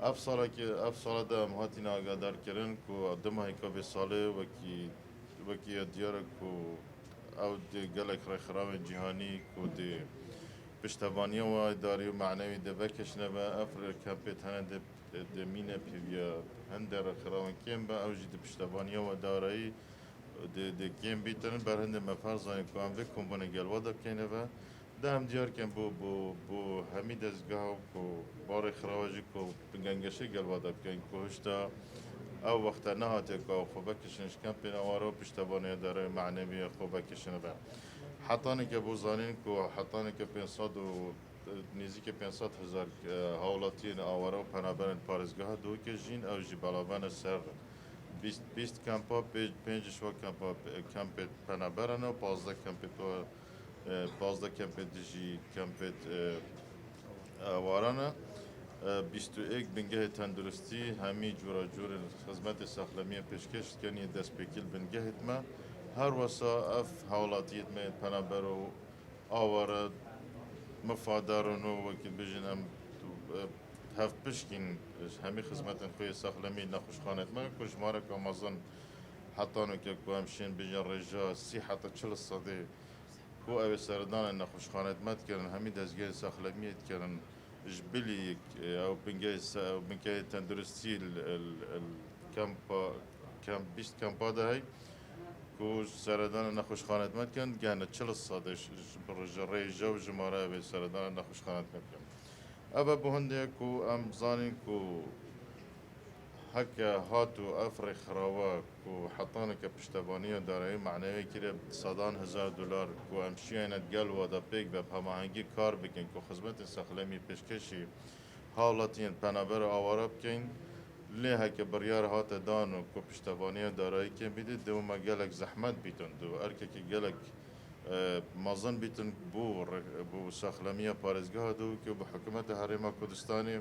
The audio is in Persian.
اف سالا ده ام هاتین آگادار کرن کو دم های که به ساله وکی دیاره کو او دی گلک رخراو جهانی کو دی پشتوانی و اداری و معنوی ده بکشنه و افر کمپیت هنده ده مینه پیویا هنده رخراو کم با او جی ده پشتوانی و اداری de kêm bîtin ber hindê me ferzanê ku em vê kombanê gelwa dakêne ve de em diyarken bu hemî dezgah ku barê xirawa jî ku bi gengeşê gelwa dakin ku hişta ew wexta nehatiye ku ew xwe vekişin ji kempên eware û piştevanê derê menevî xwe vekişine ve hetaneke bû zanîn ku hetaneke 500 û nêzîkî 500 hezar hawlatiyên eware û penaberên parêzgeha dûkê jîn ew jî belavbene ser 20 کمپا 5 شو کمپا کمپ پنابرانه و 15 کمپ تو 15 کمپ دیجی کمپ وارانه 21 بنگه تندرستی همی جورا جور خدمت ساخلمی پیشکش کنی دست بکیل بنگه ما هر وسا اف حالاتیت می پنابر و آواره مفادارونو وکیل بجنم هفت پشکین همی خدمت خوی ساخلمی نخوشخانت ما کجماره که مازن حتی نکه که همشین بجن رجا سی حتی 40 صدی کو او سردان نخوشخانت مت کردن همی دزگیر ساخلمیت کردن جبلی او بنگه تندرستی کمپ 20 کمپا ده هی کو سردان نخوشخانت مت کردن گهنه 40 صدی برجا رجا و جماره او سردان نخوشخانت مت کردن اما بهنده کو ام زانین کو هكا هاتو افرخ خراوا كو حطانك پشتبانية دارایی معنوی كده صدان هزار دلار كو امشيانا تقل ودا بيك بهم هنگي كار بكن كو خدمت سخلمي پشکشی حالاتين پنابر آوارا بكن ليه هكا بريار هات دانو كو پشتبانية دارایی كن بيدي دو ما گلك زحمت بيتن دو اركا كي گلك مازن بيتن بو سخلمية پارزگاه دو كو بحكومت حريمة كردستاني